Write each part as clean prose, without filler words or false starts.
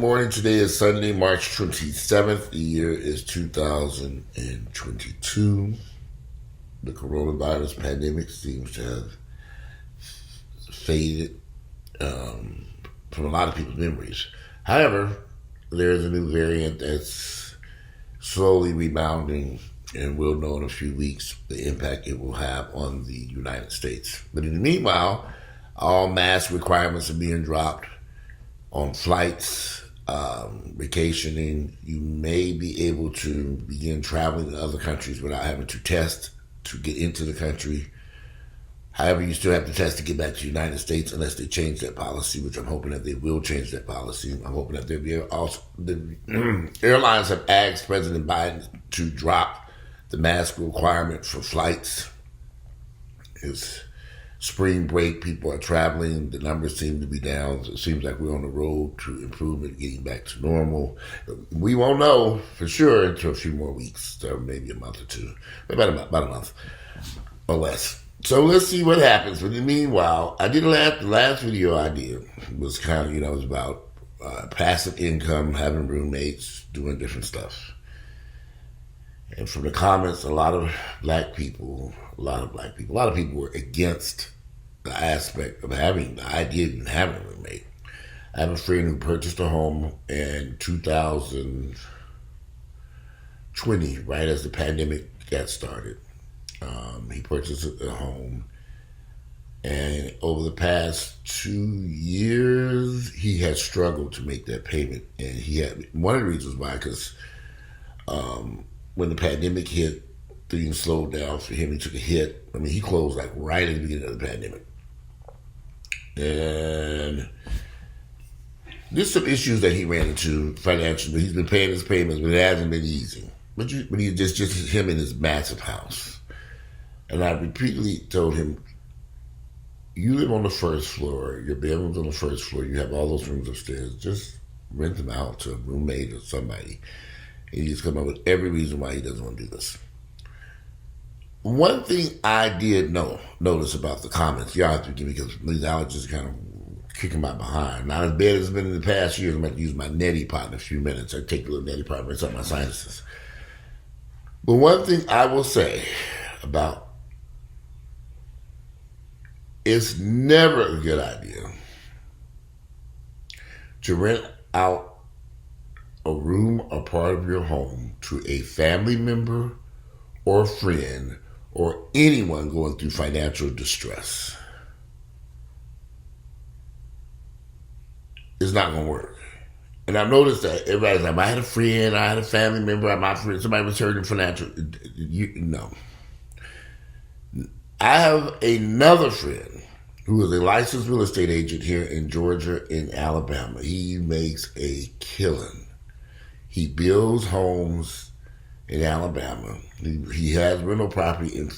morning. Today is Sunday, March 27th. The year is 2022. The coronavirus pandemic seems to have faded from a lot of people's memories. However, there is a new variant that's slowly rebounding, and we'll know in a few weeks the impact it will have on the United States. But in the meanwhile, all mask requirements are being dropped on flights, vacationing. You may be able to begin traveling to other countries without having to test to get into the country. However, you still have to test to get back to the United States unless they change that policy, which I'm hoping that they will change that policy. I'm hoping that there'll be also, the airlines have asked President Biden to drop the mask requirement for flights. It's spring break, people are traveling, the numbers seem to be down. So it seems like we're on the road to improvement, getting back to normal. We won't know for sure until a few more weeks, or maybe a month or two, about a month or less. So let's see what happens. But in the meanwhile, I did the last video I did was kind of, it was about passive income, having roommates, doing different stuff. And from the comments, a lot of people were against the aspect of having the idea of even having a roommate. I have a friend who purchased a home in 2020, right as the pandemic got started. He purchased a home, and over the past 2 years, he has struggled to make that payment. And he had one of the reasons why, because when the pandemic hit, things slowed down for him. He took a hit. I mean, he closed like right at the beginning of the pandemic. And there's some issues that he ran into financially. He's been paying his payments, but it hasn't been easy. But he just him in his massive house. And I repeatedly told him, you live on the first floor, your bedroom's on the first floor, you have all those rooms upstairs, just rent them out to a roommate or somebody. And he's come up with every reason why he doesn't want to do this. One thing I did notice about the comments, y'all have to give me, because these allergies kind of kicking my behind. Not as bad as it's been in the past years. I'm going to use my neti pot in a few minutes. I take a little neti pot and rinse out my sinuses. But one thing I will say about, it's never a good idea to rent out a room or part of your home to a family member or friend or anyone going through financial distress. It's not going to work. And I've noticed that everybody's like, I had a friend, I had a family member, my friend, somebody was hurting financial. No. I have another friend who is a licensed real estate agent here in Georgia and Alabama. He makes a killing. He builds homes in Alabama. He has rental property in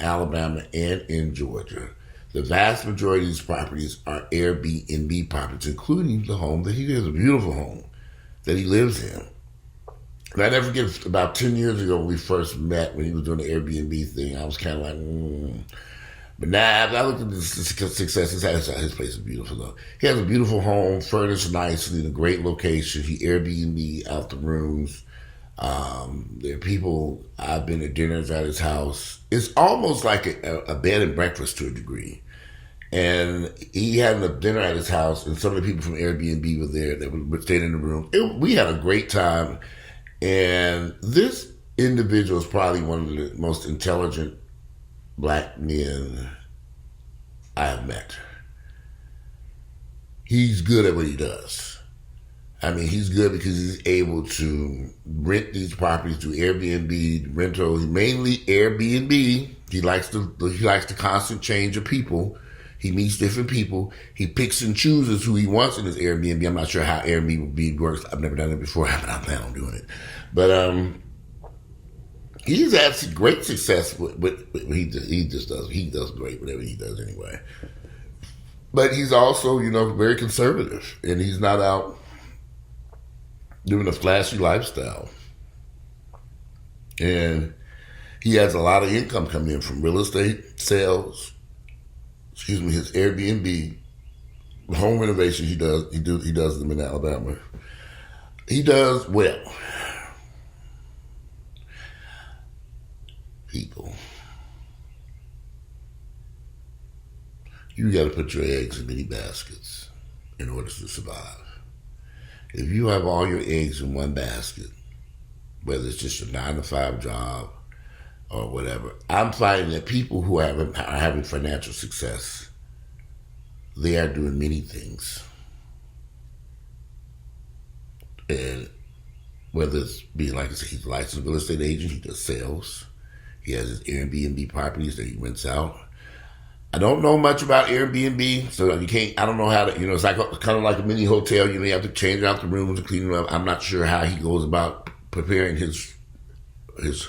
Alabama and in Georgia. The vast majority of these properties are Airbnb properties, including the home that he lives, a beautiful home that he lives in. And I never forget, about 10 years ago when we first met, when he was doing the Airbnb thing, I was kind of like, But now, I looked at the success. His place is beautiful, though. He has a beautiful home, furnished nicely, in a great location. He Airbnb out the rooms. There are people, I've been at dinners at his house. It's almost like a bed and breakfast to a degree. And he had a dinner at his house, and some of the people from Airbnb were there that were staying in the room. We had a great time. And this individual is probably one of the most intelligent black men I have met. He's good at what he does. I mean, he's good because he's able to rent these properties to Airbnb, rentals, mainly Airbnb. He likes the constant change of people. He meets different people. He picks and chooses who he wants in his Airbnb. I'm not sure how Airbnb works. I've never done it before, but I plan on doing it. But he's had great success with he does great whatever he does anyway. But he's also, very conservative, and he's not out living a flashy lifestyle. And he has a lot of income coming in from real estate sales, his Airbnb, home renovation he does them in Alabama. He does well. People, you got to put your eggs in many baskets in order to survive. If you have all your eggs in one basket, whether it's just a 9-to-5 job or whatever, I'm finding that people who are having financial success, they are doing many things. And whether it's being, like I said, he's a licensed real estate agent, he does sales. He has his Airbnb properties that he rents out. I don't know much about Airbnb, so I don't know how to, it's like kind of like a mini hotel. You have to change out the rooms and clean them up. I'm not sure how he goes about preparing his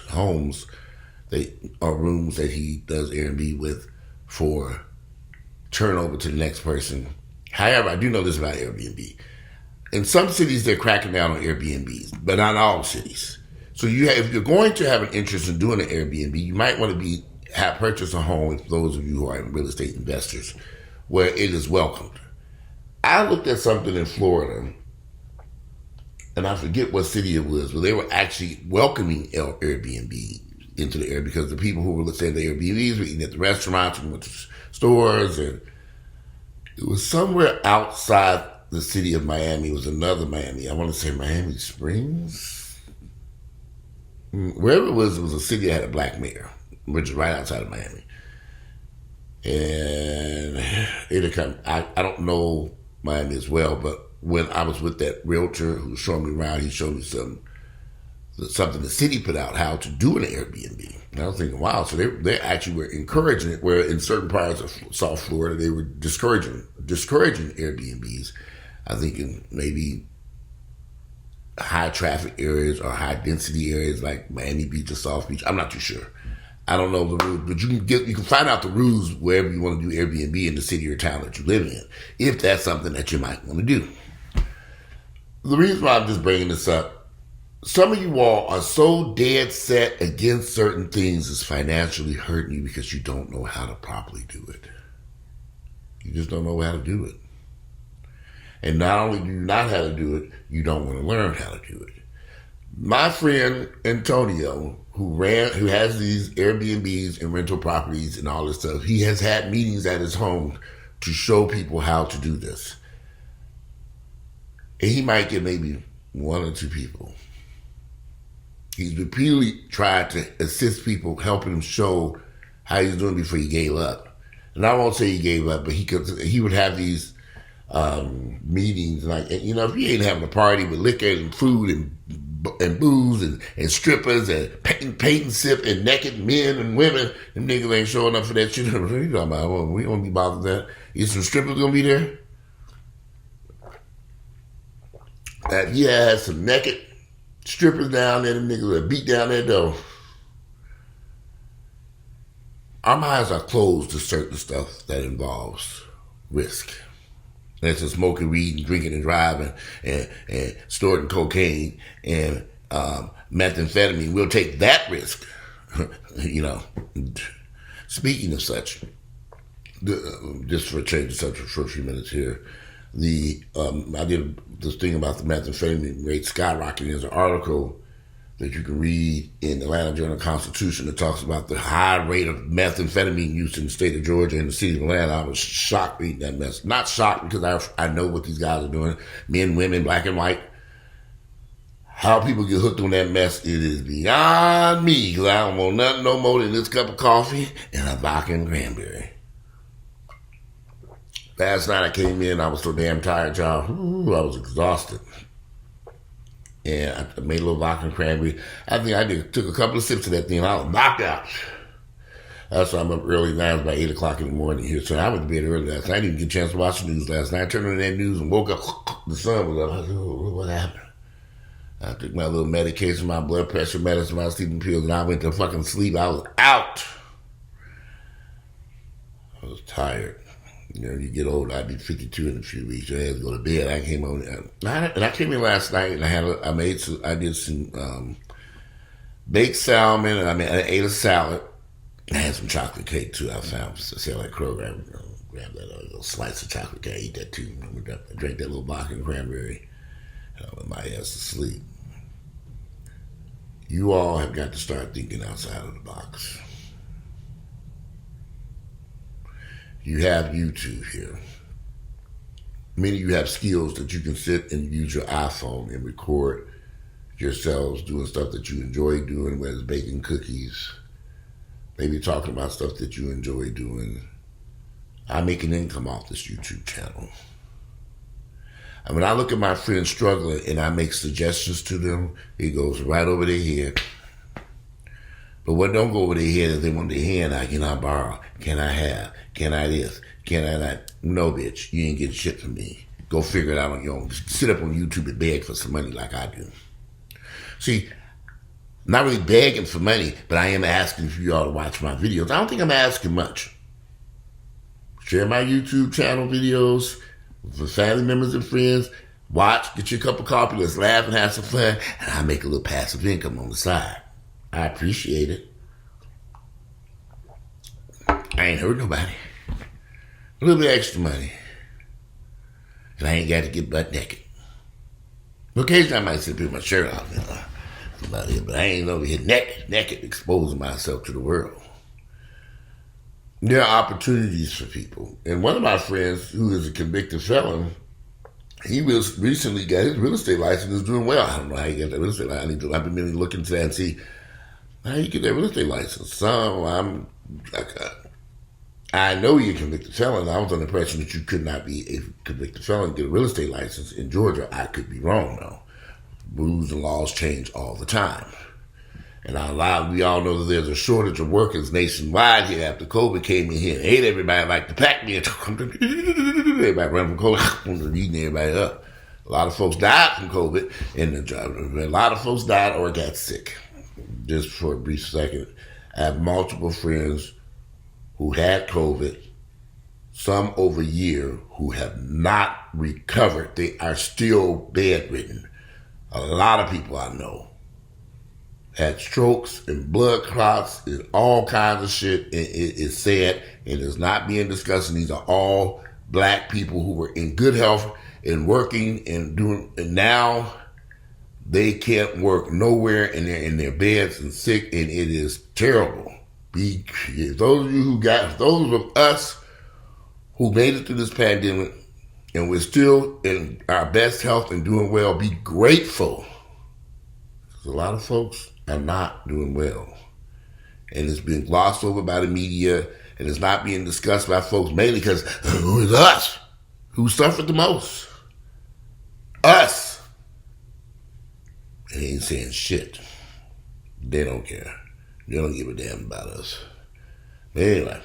homes or rooms that he does Airbnb with for turnover to the next person. However, I do know this about Airbnb. In some cities, they're cracking down on Airbnbs, but not all cities. So if you're going to have an interest in doing an Airbnb, you might want to purchase a home, for those of you who are real estate investors, where it is welcomed. I looked at something in Florida, and I forget what city it was, but they were actually welcoming Airbnb into the area because the people who were staying at the Airbnbs were eating at the restaurants and went to stores, and it was somewhere outside the city of Miami. It was another Miami. I want to say Miami Springs. Wherever it was a city that had a black mayor, which is right outside of Miami. And I don't know Miami as well, but when I was with that realtor who was showing me around, he showed me something the city put out, how to do an Airbnb. And I was thinking, wow, so they actually were encouraging it, where in certain parts of South Florida, they were discouraging Airbnbs. I think in maybe high traffic areas or high density areas like Miami Beach or South Beach. I'm not too sure. I don't know the rules, but you can find out the rules wherever you want to do Airbnb in the city or town that you live in, if that's something that you might want to do. The reason why I'm just bringing this up, some of you all are so dead set against certain things is financially hurting you because you don't know how to properly do it. You just don't know how to do it. And not only do you not know how to do it, you don't want to learn how to do it. My friend Antonio, who has these Airbnbs and rental properties and all this stuff, he has had meetings at his home to show people how to do this. And he might get maybe 1 or 2 people. He's repeatedly tried to assist people, helping him show how he's doing before he gave up. And I won't say he gave up, but he would have these meetings, like, if you ain't having a party with liquor and food and booze and strippers and paint and sip and naked men and women, them niggas ain't showing up for that shit. What are you talking about? We don't be bothered with that. Is some strippers gonna be there? He has some naked strippers down there, them niggas will beat down that door. Our eyes are closed to certain stuff that involves risk. That's smoking weed and drinking and driving and snorting cocaine and methamphetamine. We'll take that risk. Speaking of such, just for a change of subject for a few minutes here, I did this thing about the methamphetamine rate skyrocketing. There's an article that you can read in the Atlanta Journal-Constitution that talks about the high rate of methamphetamine use in the state of Georgia and the city of Atlanta. I was shocked reading that mess. Not shocked because I know what these guys are doing. Men, women, black and white. How people get hooked on that mess, it is beyond me, because I don't want nothing no more than this cup of coffee and a vodka and cranberry. Last night I came in, I was so damn tired, y'all. Ooh, I was exhausted. And I made a little vodka and cranberry. I think took a couple of sips of that thing, and I was knocked out. That's why I'm up early now. It's about 8 o'clock in the morning here. So I went to bed early last night. I didn't get a chance to watch the news last night. I turned on that news and woke up. The sun was up. I said, what happened? I took my little medication, my blood pressure medicine, my sleeping pills, and I went to fucking sleep. I was out. I was tired. You get old. I'd be 52 in a few weeks. I had to go to bed. I came on, and I came in last night, and I did some baked salmon, and I ate a salad. I had some chocolate cake too. I found a sale at Kroger. I grabbed that little slice of chocolate cake. I ate that too. I drank that little vodka and cranberry. My ass to sleep. You all have got to start thinking outside of the box. You have YouTube here. Many of you have skills that you can sit and use your iPhone and record yourselves doing stuff that you enjoy doing, whether it's baking cookies, maybe talking about stuff that you enjoy doing. I make an income off this YouTube channel. And when I look at my friends struggling and I make suggestions to them, it goes right over their head. But what don't go over their head is they want their hand out. Can I borrow? Can I have? Can I this? Can I that? No, bitch. You ain't getting shit from me. Go figure it out on your own. Sit up on YouTube and beg for some money like I do. See, I'm not really begging for money, but I am asking for y'all to watch my videos. I don't think I'm asking much. Share my YouTube channel videos for family members and friends. Watch, get your cup of coffee, let's laugh and have some fun, and I make a little passive income on the side. I appreciate it. I ain't hurt nobody. A little bit extra money. And I ain't got to get butt naked. Occasionally I might sit with my shirt off, about it, but I ain't over here naked, exposing myself to the world. There are opportunities for people. And one of my friends, who is a convicted felon, he was recently got his real estate license, is doing well. I don't know how he got that real estate license. I've been really looking into that and see how you get that real estate license. So I know you're a convicted felon. I was under the impression that you could not be a convicted felon and get a real estate license in Georgia. I could be wrong, though. Rules and laws change all the time. And we all know that there's a shortage of workers nationwide here after COVID came in here and ate everybody like the Pac-Man. Everybody running from COVID, eating everybody up. A lot of folks died from COVID, and a lot of folks died or got sick. Just for a brief second, I have multiple friends who had COVID, some over a year, who have not recovered. They are still bedridden. A lot of people I know had strokes and blood clots and all kinds of shit. It is sad and is not being discussed. And these are all black people who were in good health and working and doing, and now they can't work nowhere and they're in their beds and sick, and it is terrible. Those of us who made it through this pandemic and we're still in our best health and doing well, be grateful. Because a lot of folks are not doing well. And it's been glossed over by the media, and it's not being discussed by folks, mainly because who is us? Who suffered the most? Us. They ain't saying shit. They don't care. They don't give a damn about us. But anyway,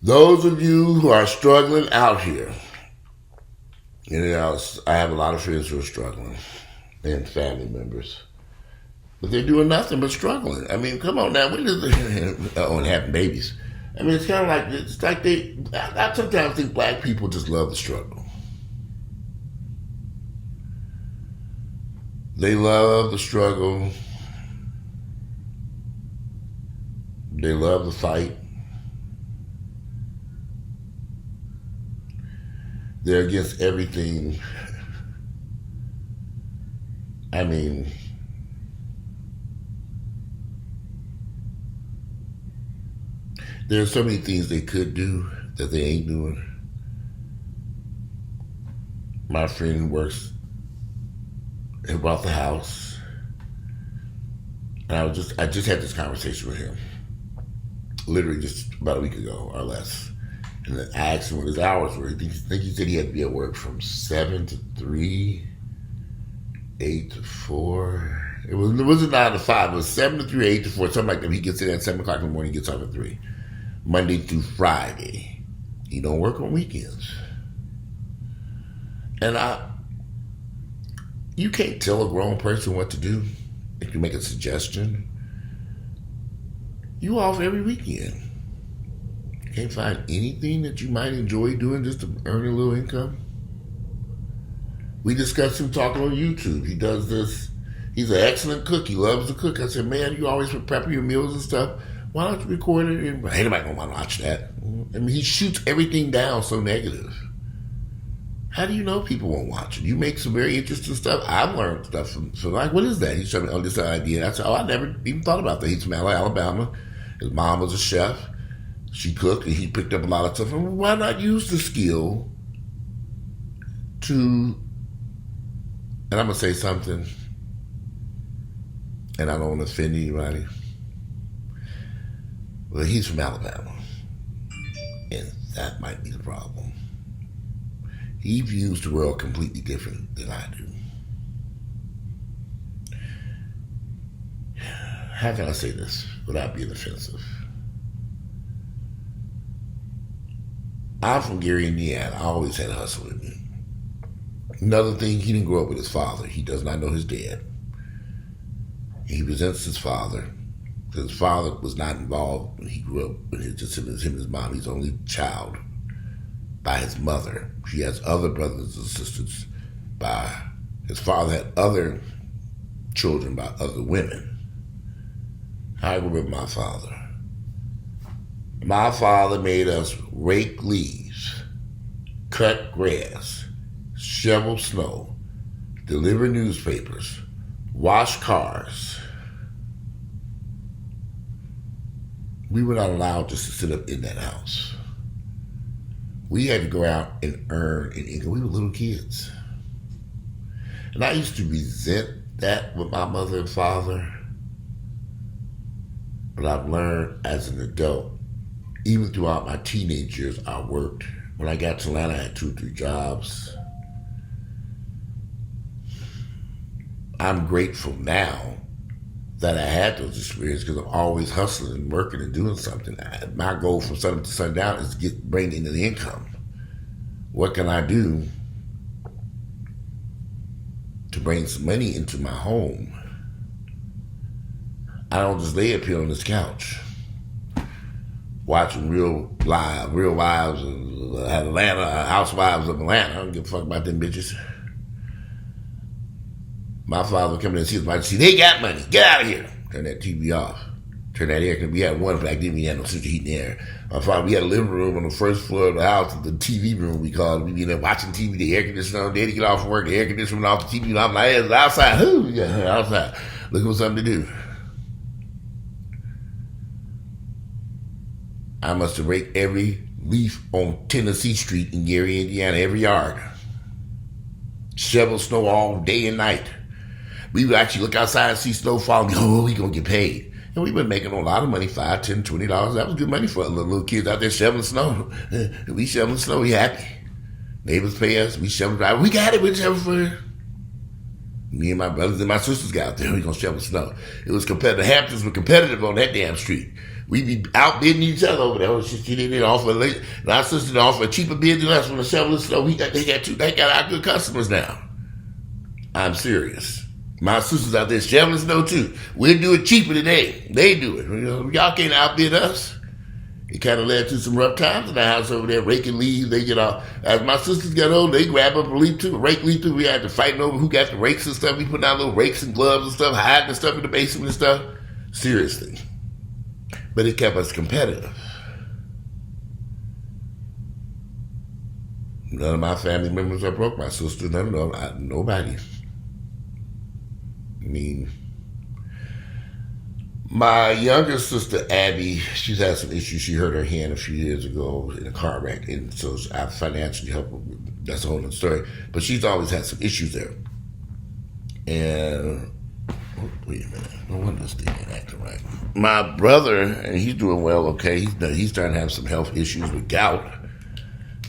those of you who are struggling out here, and I have a lot of friends who are struggling, and family members, but they're doing nothing but struggling. I mean, come on now. When is and having babies? I mean, it's like I sometimes think black people just love the struggle. They love the struggle. They love the fight. They're against everything. I mean, there are so many things they could do that they ain't doing. My friend works, he bought the house, and I just had this conversation with him, literally just about a week ago or less. And then I asked him what his hours were. I think he said he had to be at work from 7 to 3, 8 to 4. It wasn't 9 to 5. It was 7 to 3, 8 to 4, something like that. He gets in at 7 o'clock in the morning, gets off at 3. Monday through Friday. He don't work on weekends. And you can't tell a grown person what to do. If you make a suggestion, you off every weekend. You can't find anything that you might enjoy doing just to earn a little income. We discussed him talking on YouTube. He does this. He's an excellent cook. He loves to cook. I said, man, you always prep your meals and stuff. Why don't you record it? And ain't nobody gonna want to watch that. I mean, he shoots everything down so negative. How do you know people won't watch it? You make some very interesting stuff. I've learned stuff from like, what is that? He's showing me this idea. I said, I never even thought about that. He's from Alabama. His mom was a chef. She cooked, and he picked up a lot of stuff. And why not use the skill to, and I'm going to say something, and I don't want to offend anybody, but he's from Alabama, and that might be the problem. He views the world completely different than I do. How can I say this without being offensive? I'm from Gary, Indiana. I always had a hustle in me. Another thing, he didn't grow up with his father. He does not know his dad. He resents his father. His father was not involved when he grew up. When it just him and his mom. He's the only child by his mother. She has other brothers and sisters by his father. Had other children by other women. I remember my father. My father made us rake leaves, cut grass, shovel snow, deliver newspapers, wash cars. We were not allowed just to sit up in that house. We had to go out and earn an income. We were little kids. And I used to resent that with my mother and father. But I've learned as an adult, even throughout my teenage years, I worked. When I got to Atlanta, I had 2 or 3 jobs. I'm grateful now that I had those experiences because I'm always hustling and working and doing something. My goal from sun up to sundown is to bring in the income. What can I do to bring some money into my home? I don't just lay up here on this couch watching Real Wives of Atlanta, Housewives of Atlanta. I don't give a fuck about them bitches. My father would come in and see his wife, they got money, get out of here. Turn that TV off. Turn that air, because we had one back then, we had no central heating air. My father, we had a living room on the first floor of the house, the TV room we called it. We'd be there watching TV, the air conditioner on, daddy get off from work, the air conditioner went off the TV, and I'm like, it's outside, who? Yeah, outside. Looking for something to do. I must have raked every leaf on Tennessee Street in Gary, Indiana, every yard. Shovel snow all day and night. We would actually look outside and see snow falling. Oh, we gonna get paid. And we've been making a lot of money, $5, $10, $20. That was good money for little kids out there shoveling snow. We shoveling snow, we happy. Neighbors pay us, we shoveling. We got it, we shoveling for it. Me and my brothers and my sisters got out there, we gonna shovel snow. It was competitive. The Hamptons were competitive on that damn street. We be outbidding each other over there. She didn't offer late. And our sister didn't offer a cheaper bid than us from the shoveling snow. They got our good customers now. I'm serious. My sisters out there shoveling snow too. We'll do it cheaper than they do it. You know, y'all can't outbid us. It kind of led to some rough times in the house over there, raking leaves. They get off. As my sisters got old, they grab up a leaf too, a rake leaf too. We had to fighting over who got the rakes and stuff. We put down little rakes and gloves and stuff, hiding the stuff in the basement and stuff. Seriously. But it kept us competitive. None of my family members are broke. My sister, none of them, nobody. I mean, my younger sister, Abby, she's had some issues. She hurt her hand a few years ago in a car wreck, and so I financially helped her. That's a whole other story. But she's always had some issues there. And, wait a minute. No wonder this thing ain't acting right. My brother, and he's doing well, okay. He's starting to have some health issues with gout.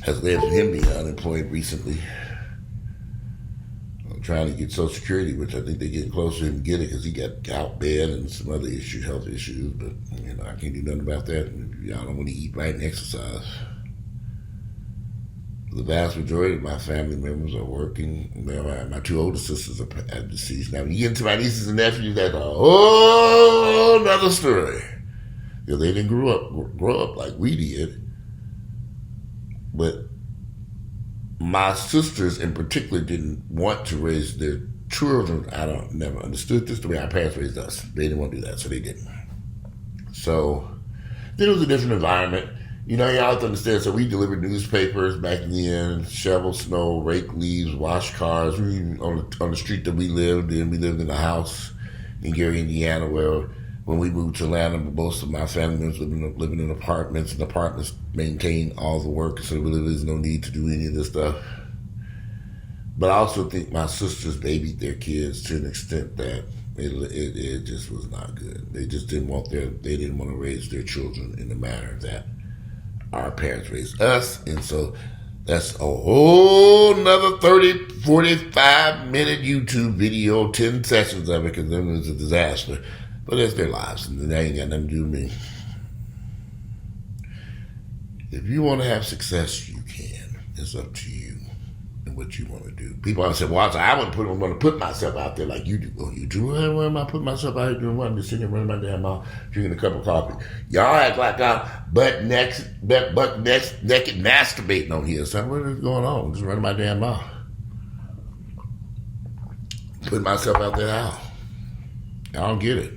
Has led to him being unemployed recently. I'm trying to get Social Security, which I think they're getting close to him getting because he got gout bad and some other issues, health issues. But, you know, I can't do nothing about that. Y'all don't want to eat right and exercise. The vast majority of my family members are working. My 2 older sisters are deceased. Now, when you get into my nieces and nephews, that's a whole another story. Because they didn't grow up like we did. But my sisters in particular didn't want to raise their children. Never understood this the way our parents raised us. They didn't want to do that, so they didn't. So then it was a different environment. y'all have to understand. So we delivered newspapers back then, shovel snow, rake leaves, wash cars. We on the street that we lived in. We lived in a house in Gary, Indiana, where when we moved to Atlanta, most of my family was living in apartments, and apartments maintain all the work, so there really is no need to do any of this stuff. But I also think my sisters babied their kids to an extent that it just was not good. They just didn't want to raise their children in the manner that our parents raised us. And so that's a whole nother 30, 45-minute YouTube video, 10 sessions of it, because then it was a disaster. But that's their lives, and that ain't got nothing to do with me. If you want to have success, you can. It's up to you and what you want to do. People always say, well, I want to put myself out there like you do. Oh, you do? Why am I putting myself out here doing what? I'm just sitting there running my damn mouth, drinking a cup of coffee. Y'all act like I'm butt naked masturbating on here. So what is going on? Just running my damn mouth. Putting myself out there how? I don't get it.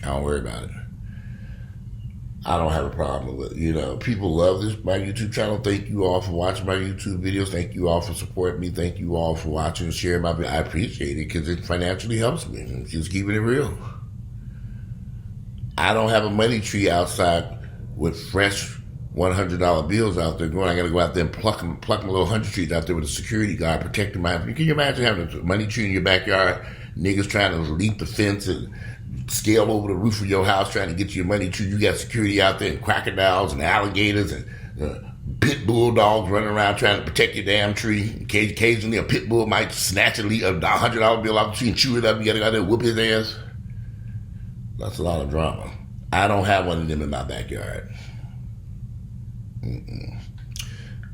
I don't worry about it. I don't have a problem with it. People love my YouTube channel. Thank you all for watching my YouTube videos. Thank you all for supporting me. Thank you all for watching and sharing my videos. I appreciate it because it financially helps me. I'm just keeping it real. I don't have a money tree outside with fresh $100 bills out there going. I got to go out there and pluck my little 100 trees out there with a security guard protecting my. Can you imagine having a money tree in your backyard? Niggas trying to leap the fence and scale over the roof of your house trying to get your money tree. You got security out there and crocodiles and alligators and pit bull dogs running around trying to protect your damn tree. Occasionally a pit bull might snatch a $100 bill off the tree and chew it up. You got to go out there and whoop his ass. That's a lot of drama. I don't have one of them in my backyard.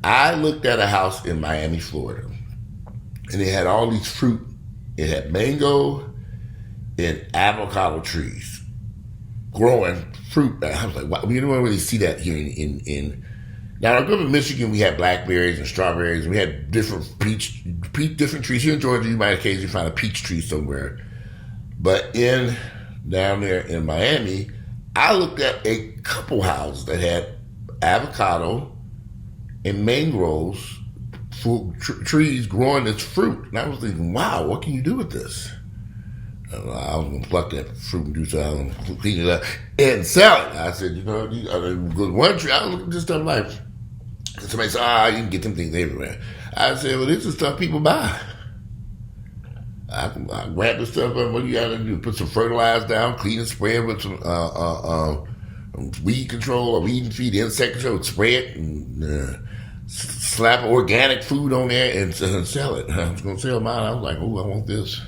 I looked at a house in Miami, Florida, and it had all these fruit. It had mango and avocado trees growing fruit. I was like, wow, you don't really see that here in now I grew up in Michigan. We had blackberries and strawberries, and we had different different trees. Here in Georgia, you might occasionally find a peach tree somewhere. But down there in Miami, I looked at a couple houses that had avocado and mangroves, trees growing its fruit. And I was thinking, wow, what can you do with this? I was going to pluck that fruit and do something, clean it up, and sell it. I said, one tree, I look at this stuff like, somebody said, you can get them things everywhere. I said, well, this is stuff people buy. I grab the stuff up, what do you got to do? Put some fertilizer down, clean and spray it with some weed control or weed and feed, insect control, spray it, and slap organic food on there and sell it. I was going to sell mine. I was like, oh, I want this.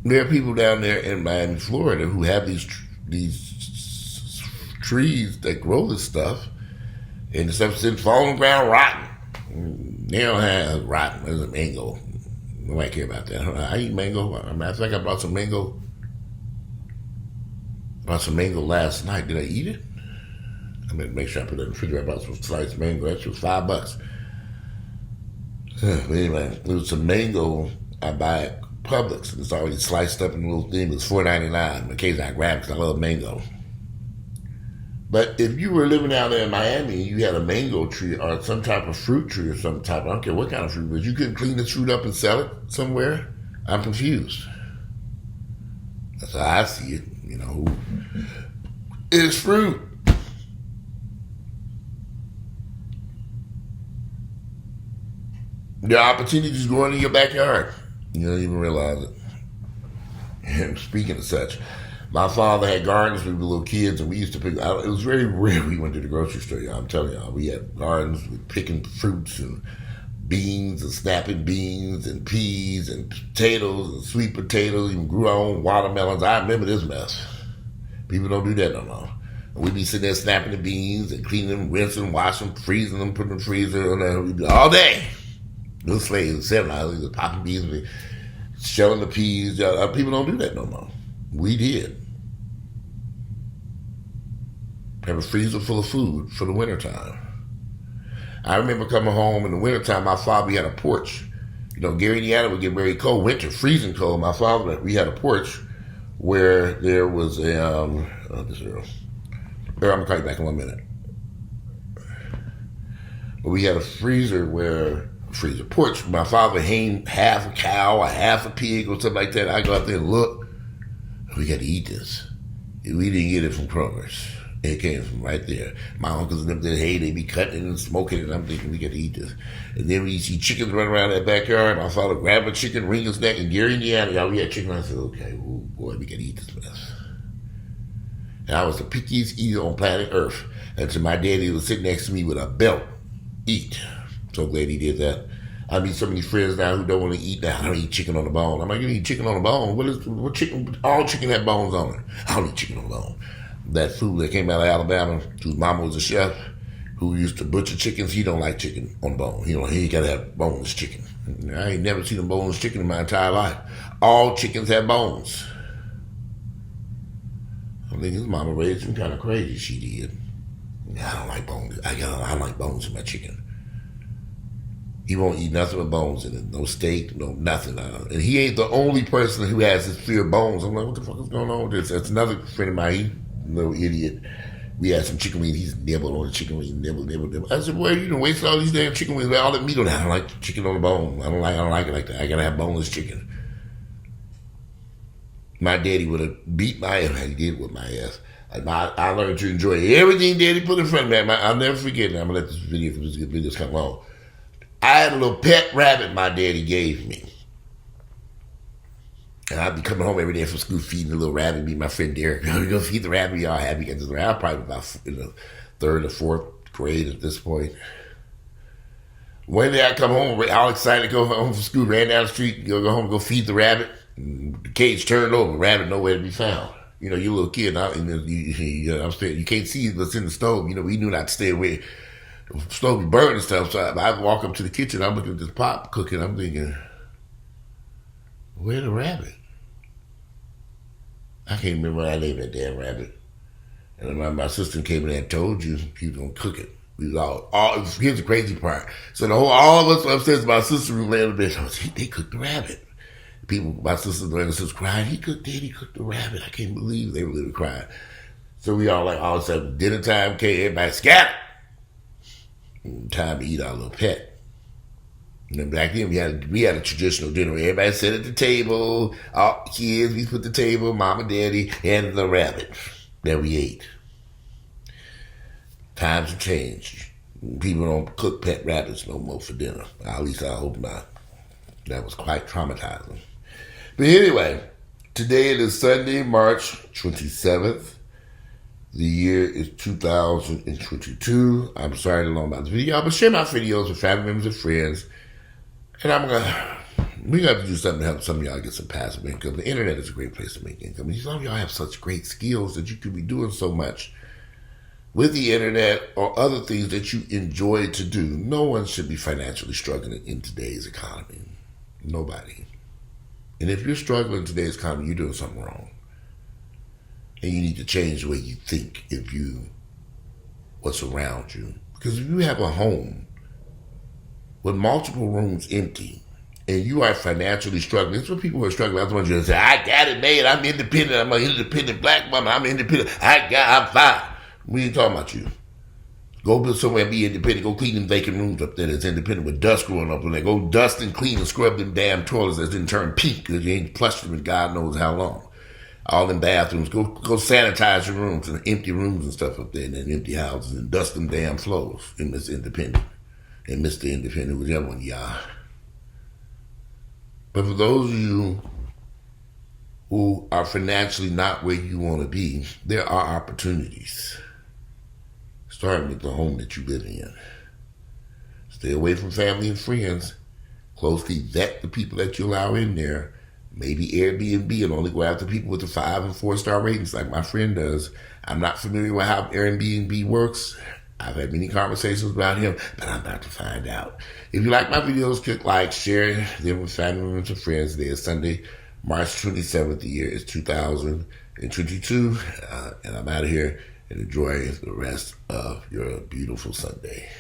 There are people down there in Miami, Florida, who have these trees that grow this stuff, and the stuff's sitting falling on the ground rotten. They don't have rotten. There's a mango. Nobody care about that. I eat mango. Matter of fact, I bought some mango. Last night. Did I eat it? I'm gonna make sure I put it in the refrigerator. I bought some sliced mango. That was $5. But anyway, it was some mango I buy at Publix, and it's already sliced up in a little thing. It was $4.99. Occasionally I grab it because I love mango. But if you were living down there in Miami and you had a mango tree or some type of fruit tree or some type, I don't care what kind of fruit, but you couldn't clean this fruit up and sell it somewhere, I'm confused. That's how I see it. It's fruit. There are opportunities growing in your backyard. You don't even realize it. And speaking of such, my father had gardens when we were little kids, and we used to pick. It was very rare we went to the grocery store, y'all. I'm telling y'all. We had gardens with picking fruits and beans and snapping beans and peas and potatoes and sweet potatoes. Even grew our own watermelons. I remember this mess. People don't do that no more. And we'd be sitting there snapping the beans and cleaning them, rinsing, washing them, freezing them, putting them in the freezer, and we'd be all day. Little slaves, 7 hours, popping beans, shelling the peas. People don't do that no more. We did. Have a freezer full of food for the wintertime. I remember coming home in the wintertime, my father, we had a porch. Gary, Indiana would get very cold. Winter, freezing cold. My father, we had a porch where there was a, I'm gonna call you back in 1 minute. But we had a porch. My father hanged half a cow or half a pig or something like that. I go out there and look. We got to eat this. We didn't get it from Kroger's. It came from right there. My uncles and them did, hey, they be cutting it and smoking it. And I'm thinking we got to eat this. And then we see chickens running around that backyard. My father grabbed a chicken, wring his neck, and Gary, Indiana, y'all, we had chicken. I said, okay, oh boy, we got to eat this mess. And I was the pickiest eater on planet Earth. Until my daddy was sitting next to me with a belt. Eat. So glad he did that. I meet so many friends now who don't want to eat now. I don't eat chicken on the bone. I'm like, you eat chicken on the bone? What chicken? All chicken had bones on it. I don't eat chicken on the bone. That fool that came out of Alabama, whose mama was a chef, who used to butcher chickens, he don't like chicken on the bone. He got to have boneless chicken. I ain't never seen a boneless chicken in my entire life. All chickens have bones. I think his mama raised him kind of crazy. She did. I don't like bones. I like bones in my chicken. He won't eat nothing with bones in it. No steak, no nothing. And he ain't the only person who has this fear of bones. I'm like, what the fuck is going on with this? That's another friend of mine. He little idiot. We had some chicken wings. He's nibbled on the chicken wing. Nibble. I said, boy, you done wasted all these damn chicken wings with all that meat on it. I don't like chicken on the bone. I don't like it like that. I gotta have boneless chicken. My daddy would have beat my ass. He did with my ass. I learned to enjoy everything Daddy put in front of me. I'll never forget it. I'm going to let this video come long. I had a little pet rabbit my daddy gave me. And I'd be coming home every day from school feeding the little rabbit. Me and my friend Derek, we go feed the rabbit. Y'all happy. I was probably about in the 3rd or 4th grade at this point. One day I come home, all excited to go home from school, ran down the street, go home, go feed the rabbit. The cage turned over, rabbit nowhere to be found. You a little kid, you can't see what's in the stove. We knew not to stay away. The stove be burning and stuff. So I walk up to the kitchen. I'm looking at this pot cooking. I'm thinking, where's the rabbit? I can't remember I named that damn rabbit. And then my sister came in and told you he was gonna cook it. We was all here's the crazy part. So all of us upstairs, my sister room laying in the bed. They cooked the rabbit. People, my sisters and sisters crying, Daddy cooked the rabbit. I can't believe they were literally crying. So we all all of a sudden, dinner time came, everybody scattered. Time to eat our little pet. And then back then we had a traditional dinner where everybody sat at the table, all kids, we put the table, mama, daddy, and the rabbit that we ate. Times have changed. People don't cook pet rabbits no more for dinner. At least I hope not. That was quite traumatizing. But anyway, today it is Sunday, March 27th. The year is 2022. I'm sorry to long about this video, but share my videos with family members and friends. And we got to do something to help some of y'all get some passive income. The internet is a great place to make income. And some of y'all have such great skills that you could be doing so much with the internet or other things that you enjoy to do. No one should be financially struggling in today's economy. Nobody. And if you're struggling in today's economy, you're doing something wrong. And you need to change the way you think what's around you. Because if you have a home with multiple rooms empty and you are financially struggling, it's what people who are struggling. That's the ones you say, I got it made. I'm independent. I'm an independent black woman. I'm independent. I'm fine. We ain't talking about you. Go build somewhere and be independent. Go clean them vacant rooms up there that's independent with dust growing up in there. Go dust and clean and scrub them damn toilets that didn't turn pink because you ain't flushed them in God knows how long. All them bathrooms. Go sanitize your rooms and empty rooms and stuff up there in empty houses and dust them damn floors in Miss Independent and Mr. Independent, whichever one you are. But for those of you who are financially not where you want to be, there are opportunities. Starting with the home that you live in. Stay away from family and friends. Closely vet the people that you allow in there. Maybe Airbnb and only go after people with the 5 and 4-star ratings like my friend does. I'm not familiar with how Airbnb works. I've had many conversations about him, but I'm about to find out. If you like my videos, click like, share them with family members and friends. Today is Sunday, March 27th. The year is 2022. And I'm out of here. And enjoy the rest of your beautiful Sunday.